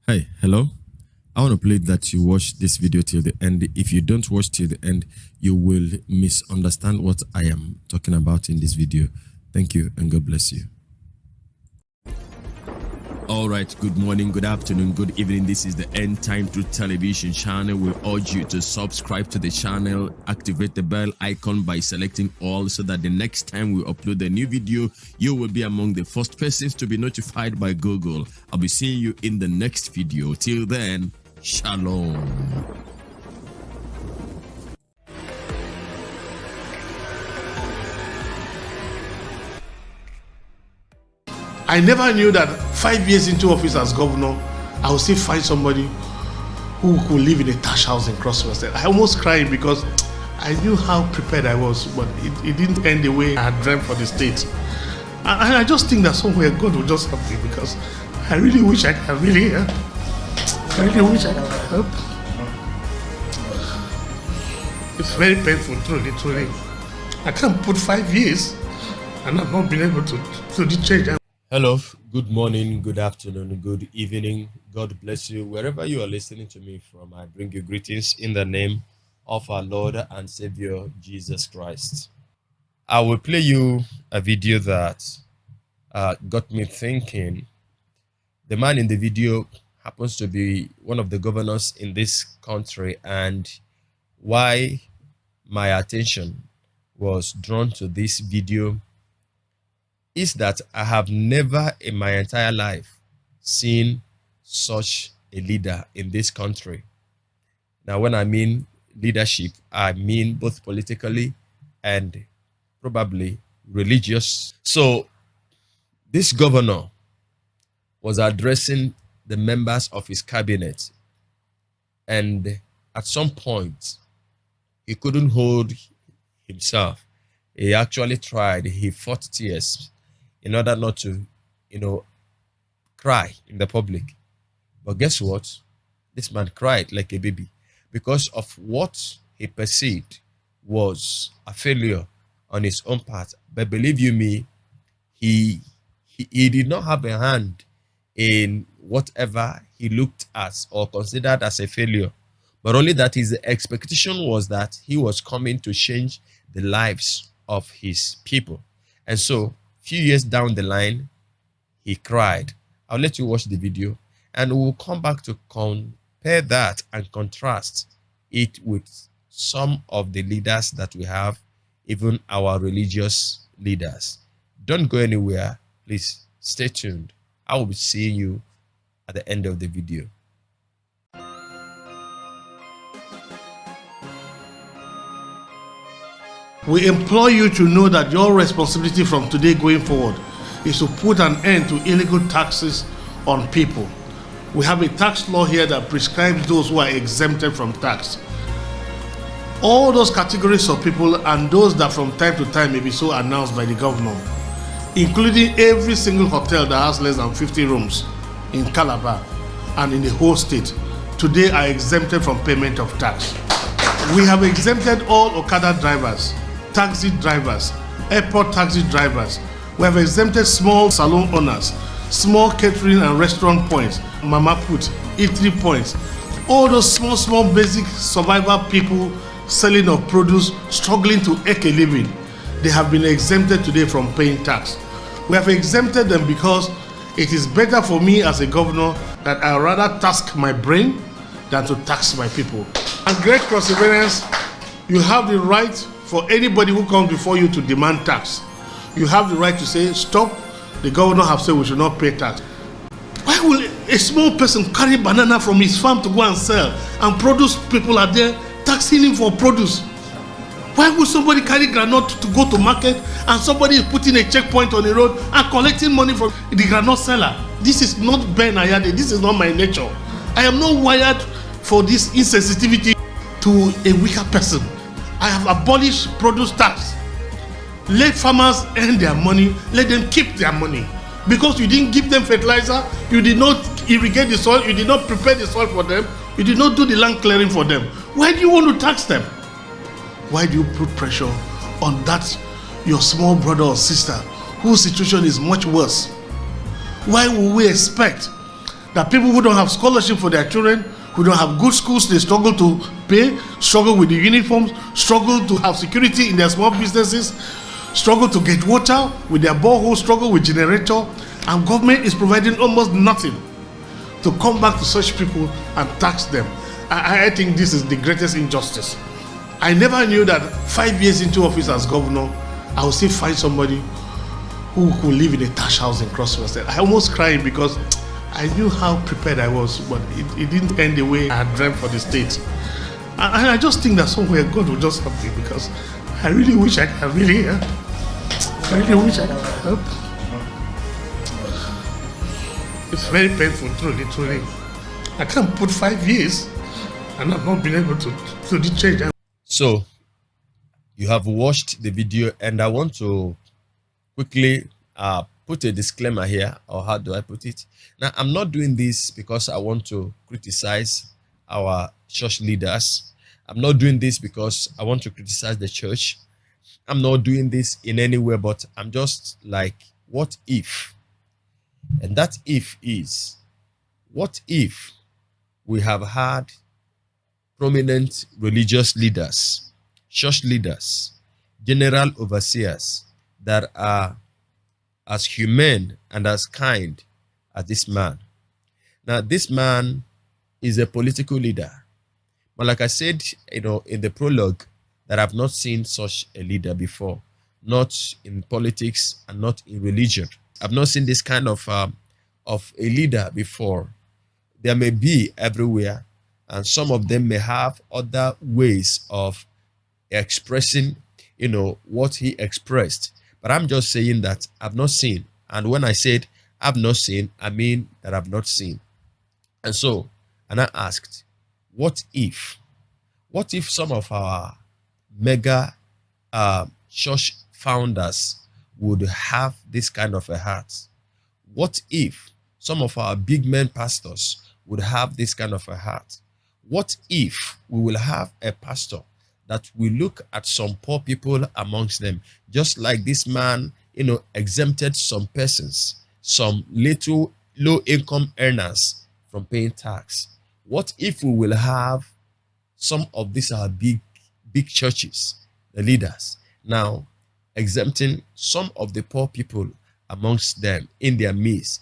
Hi, hello. I want to plead that you watch this video till the end. If you don't watch till the end, you will misunderstand what I am talking about in this video. Thank you and God bless you. All right, good morning, good afternoon, good evening. This is the End Time Truth Television channel. We urge you to subscribe to the channel, activate the bell icon by selecting all so that the next time we upload a new video, you will be among the first persons to be notified by Google. I'll be seeing you in the next video. Till then, shalom. I never knew that 5 years into office as governor, I would still find somebody who could live in a thatch house in Crosswest. I almost cried because I knew how prepared I was, but it didn't end the way I had dreamt for the state. And I just think that somewhere God will just help me because I really wish I could really help. I really wish I could help. It's very painful, truly. I can't put 5 years and I've not been able to change. Hello, good morning, good afternoon, good evening. God bless you. Wherever you are listening to me from, I bring you greetings in the name of our Lord and Savior, Jesus Christ. I will play you a video that got me thinking. The man in the video happens to be one of the governors in this country, and why my attention was drawn to this video is that I have never in my entire life seen such a leader in this country. Now, when I mean leadership, I mean both politically and probably religious. So this governor was addressing the members of his cabinet, and at some point he couldn't hold himself. He actually tried. He fought tears in order not to, cry in the public. But guess what? This man cried like a baby because of what he perceived was a failure on his own part. But believe you me, he did not have a hand in whatever he looked at or considered as a failure, but only that his expectation was that he was coming to change the lives of his people. And so few years down the line, he cried. I'll let you watch the video and we'll come back to compare that and contrast it with some of the leaders that we have, even our religious leaders. Don't go anywhere. Please stay tuned. I will be seeing you at the end of the video. We implore you to know that your responsibility from today going forward is to put an end to illegal taxes on people. We have a tax law here that prescribes those who are exempted from tax. All those categories of people and those that from time to time may be so announced by the governor, including every single hotel that has less than 50 rooms in Calabar and in the whole state, today are exempted from payment of tax. We have exempted all Okada drivers, taxi drivers, airport taxi drivers. We have exempted small salon owners, small catering and restaurant points, mama put, eatery points. All those small basic survival people selling of produce, struggling to make a living, they have been exempted today from paying tax. We have exempted them because it is better for me as a governor that I rather task my brain than to tax my people. And great perseverance, you have the right for anybody who comes before you to demand tax. You have the right to say, stop, the governor have said we should not pay tax. Why will a small person carry banana from his farm to go and sell, and produce people are there taxing him for produce? Why would somebody carry granite to go to market and somebody is putting a checkpoint on the road and collecting money from the granite seller? This is not Ben Ayade, this is not my nature. I am not wired for this insensitivity to a weaker person. I have abolished produce tax. Let farmers earn their money, let them keep their money. Because you didn't give them fertilizer, you did not irrigate the soil, you did not prepare the soil for them, you did not do the land clearing for them. Why do you want to tax them? Why do you put pressure on that, your small brother or sister, whose situation is much worse? Why will we expect That people who don't have scholarship for their children, who don't have good schools, they struggle to pay, struggle with the uniforms, struggle to have security in their small businesses, struggle to get water with their borehole, struggle with generator, and government is providing almost nothing to come back to such people and tax them. I think this is the greatest injustice. I never knew that 5 years into office as governor, I would still find somebody who could live in a thatch house in Crosswest. I almost cried because I knew how prepared I was, but it didn't end the way I had dreamt for the state. And I just think that somewhere God will just help me, because I really wish I could really help. I really wish I could help. It's very painful, truly. I can't put 5 years and I've not been able to change. So you have watched the video, and I want to quickly put a disclaimer here, or how do I put it? Now, I'm not doing this because I want to criticize our church leaders. I'm not doing this because I want to criticize the church. I'm not doing this in any way, but I'm just like, what if? And that if is, what if we have had prominent religious leaders, church leaders, general overseers that are as humane and as kind as this man? Now, this man is a political leader. But like I said, in the prologue, that I've not seen such a leader before, not in politics and not in religion. I've not seen this kind of a leader before. There may be everywhere, and some of them may have other ways of expressing, what he expressed. But I'm just saying that I've not seen. And when I said I've not seen, I mean that I've not seen. And I asked, what if some of our mega church founders would have this kind of a heart? What if some of our big men pastors would have this kind of a heart? What if we will have a pastor that will look at some poor people amongst them, just like this man, exempted some persons, some little low-income earners from paying tax? What if we will have some of these are big churches, the leaders, now exempting some of the poor people amongst them in their midst,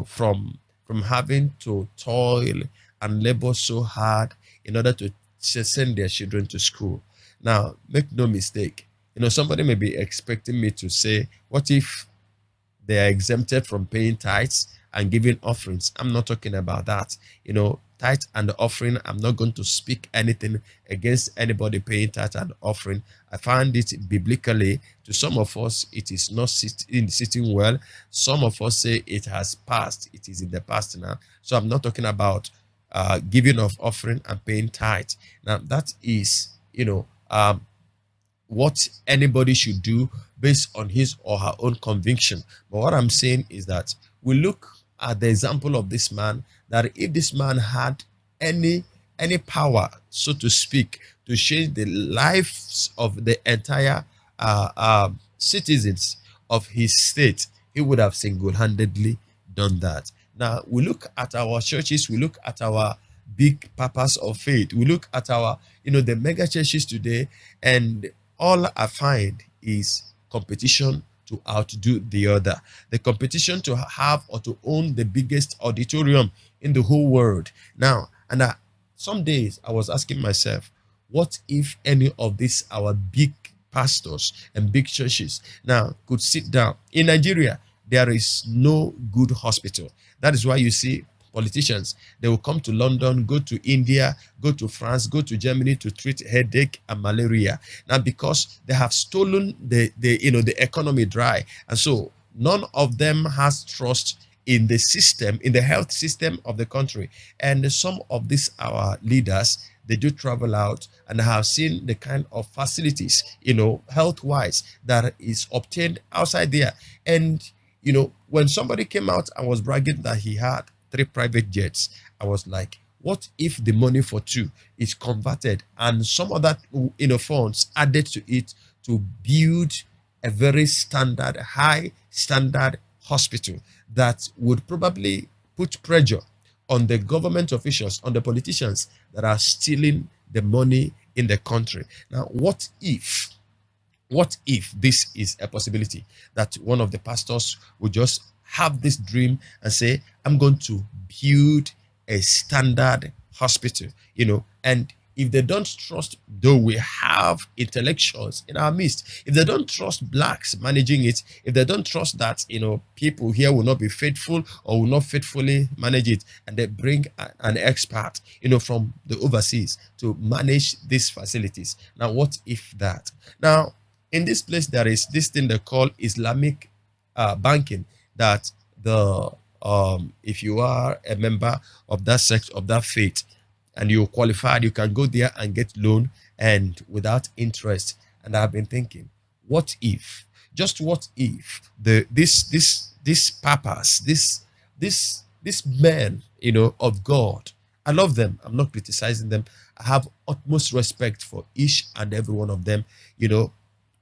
from having to toil and labor so hard in order to send their children to school? Now, make no mistake, somebody may be expecting me to say, what if they are exempted from paying tithes and giving offerings? I'm not talking about that. Tithe and offering, I'm not going to speak anything against anybody paying tithe and offering. I find it biblically, to some of us, it is not sitting well. Some of us say it has passed. It is in the past now. So I'm not talking about giving of offering and paying tithe. Now, that is, what anybody should do based on his or her own conviction. But what I'm saying is that we look at the example of this man, that if this man had any power, so to speak, to change the lives of the entire citizens of his state, he would have single-handedly done that. Now, we look at our churches, we look at our big papas of faith, we look at our, the mega churches today, and all I find is competition to outdo the other. The competition to have or to own the biggest auditorium in the whole world. Now, and some days I was asking myself, what if any of these our big pastors and big churches now could sit down? In Nigeria, there is no good hospital. That is why you see politicians, they will come to London, go to India, go to France, go to Germany to treat headache and malaria. Now, because they have stolen the economy dry. And so none of them has trust in the system, in the health system of the country. And some of these our leaders, they do travel out, and I have seen the kind of facilities, health-wise, that is obtained outside there. And, when somebody came out and was bragging that he had 3 private jets, I was like, what if the money for 2 is converted and some other funds added to it to build a very high standard hospital that would probably put pressure on the government officials, on the politicians that are stealing the money in the country. Now, what if this is a possibility that one of the pastors would just have this dream and say, I'm going to build a standard hospital, and if they don't trust, though we have intellectuals in our midst, if they don't trust blacks managing it, if they don't trust that, people here will not be faithful or will not faithfully manage it, and they bring an expert, from the overseas to manage these facilities. Now, what if that? Now, in this place, there is this thing they call Islamic banking, that the if you are a member of that sect, of that faith, and you're qualified, you can go there and get loan and without interest. And I've been thinking, what if, just what if this papas, this men, of God, I love them, I'm not criticizing them, I have utmost respect for each and every one of them,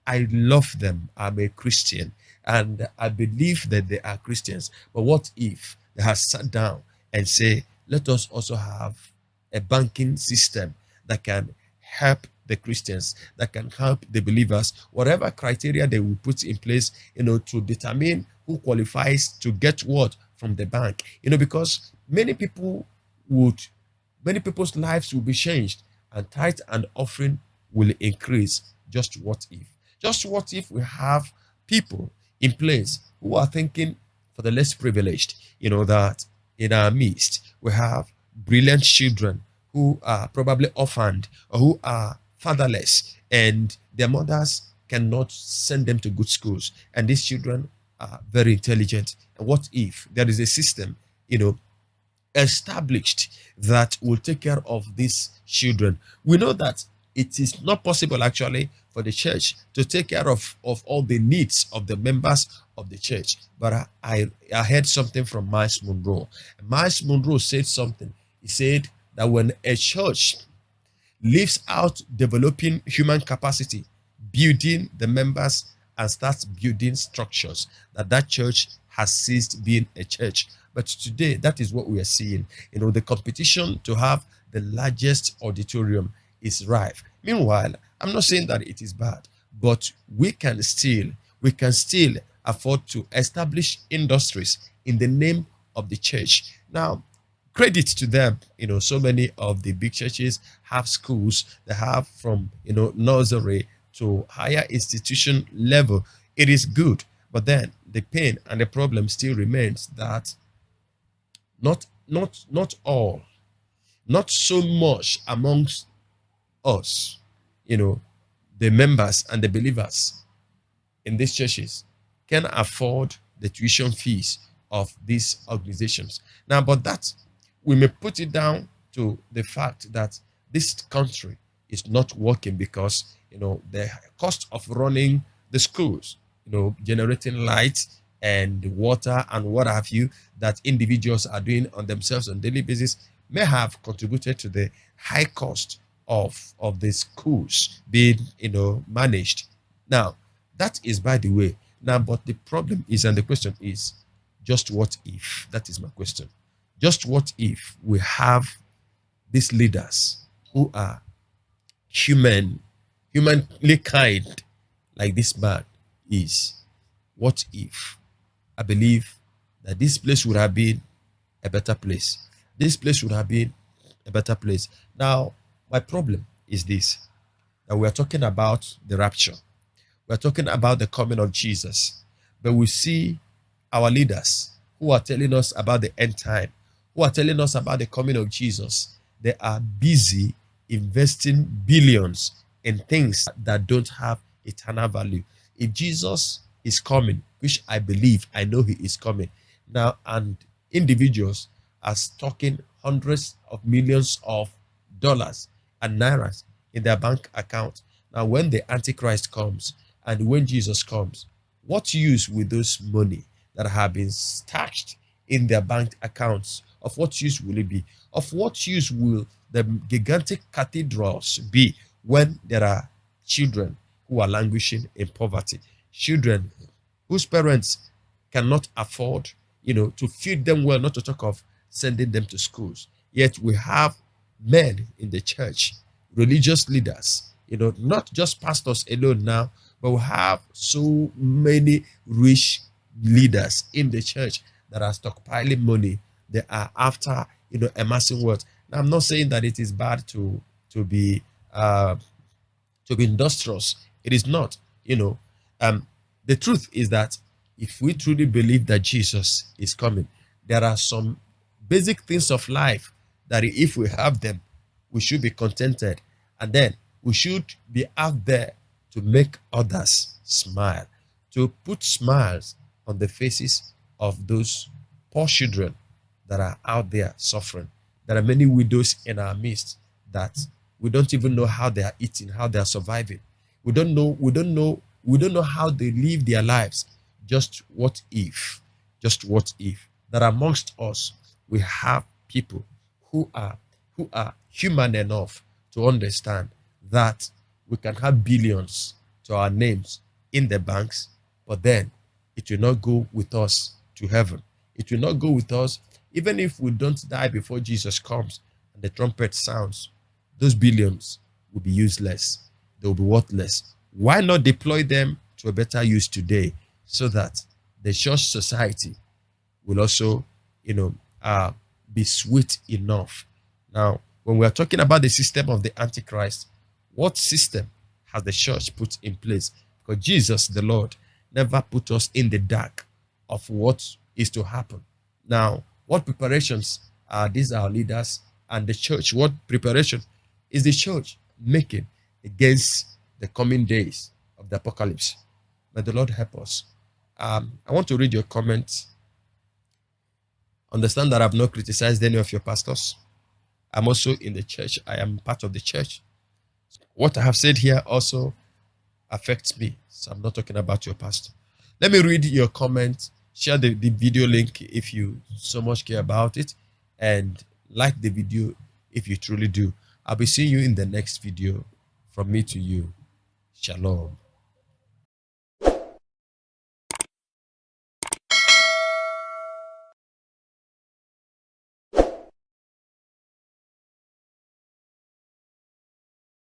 I love them. I'm a Christian and I believe that they are Christians. But what if they have sat down and say, let us also have a banking system that can help the Christians, that can help the believers, whatever criteria they will put in place, to determine who qualifies to get what from the bank, because many people's lives will be changed and tithe and offering will increase. Just what if? Just what if we have people in place who are thinking for the less privileged, that in our midst we have brilliant children who are probably orphaned or who are fatherless and their mothers cannot send them to good schools, and these children are very intelligent. And what if there is a system, established that will take care of these children? We know that it is not possible actually for the church to take care of all the needs of the members of the church. But I heard something from Miles Monroe. Miles Monroe said something. He said that when a church leaves out developing human capacity, building the members, and starts building structures, that church has ceased being a church. But today, that is what we are seeing. The competition to have the largest auditorium is rife. Meanwhile, I'm not saying that it is bad, but we can still afford to establish industries in the name of the church. Now, credit to them. So many of the big churches have schools that have from nursery to higher institution level. It is good, but then the pain and the problem still remains that not all, not so much amongst us, the members and the believers in these churches can afford the tuition fees of these organizations. Now, but that we may put it down to the fact that this country is not working because the cost of running the schools, generating light and water and what have you that individuals are doing on themselves on a daily basis may have contributed to the high cost of the schools being managed. Now, that is by the way. Now, but the problem is, and the question is, just what if? That is my question. Just what if we have these leaders who are humanly kind, like this man is? What if? I believe that this place would have been a better place. This place would have been a better place. Now, my problem is this, that we are talking about the rapture. We're talking about the coming of Jesus. But we see our leaders who are telling us about the end time, who are telling us about the coming of Jesus. They are busy investing billions in things that don't have eternal value. If Jesus is coming, which I believe, I know he is coming now, and individuals are stocking hundreds of millions of dollars and nairas in their bank account. Now, when the Antichrist comes and when Jesus comes, what use will those money that have been stashed in their bank accounts, of what use will it be? Of what use will the gigantic cathedrals be when there are children who are languishing in poverty? Children whose parents cannot afford, to feed them well, not to talk of sending them to schools. Yet we have men in the church, religious leaders, not just pastors alone now, but we have so many rich leaders in the church that are stockpiling money. They are after, amassing wealth. Now, I'm not saying that it is bad to be uh, to be industrious. It is not. Um, the truth is that if we truly believe that Jesus is coming, there are some basic things of life that if we have them, we should be contented. And then we should be out there to make others smile, to put smiles on the faces of those poor children that are out there suffering. There are many widows in our midst that we don't even know how they are eating, how they are surviving. We don't know how they live their lives. Just what if? Just what if that amongst us we have people who are human enough to understand that we can have billions to our names in the banks, but then it will not go with us to heaven. It will not go with us, even if we don't die before Jesus comes and the trumpet sounds. Those billions will be useless. They will be worthless. Why not deploy them to a better use today so that the church society will also, be sweet enough? Now, when we are talking about the system of the Antichrist, what system has the church put in place? Because Jesus, the Lord, never put us in the dark of what is to happen. Now, what preparations are these our leaders and the church? What preparation is the church making against the coming days of the apocalypse? May the Lord help us. I want to read your comments. Understand that I've not criticized any of your pastors. I'm also in the church. I am part of the church. What I have said here also affects me. So I'm not talking about your pastor. Let me read your comment. Share the video link if you so much care about it. And like the video if you truly do. I'll be seeing you in the next video. From me to you. Shalom.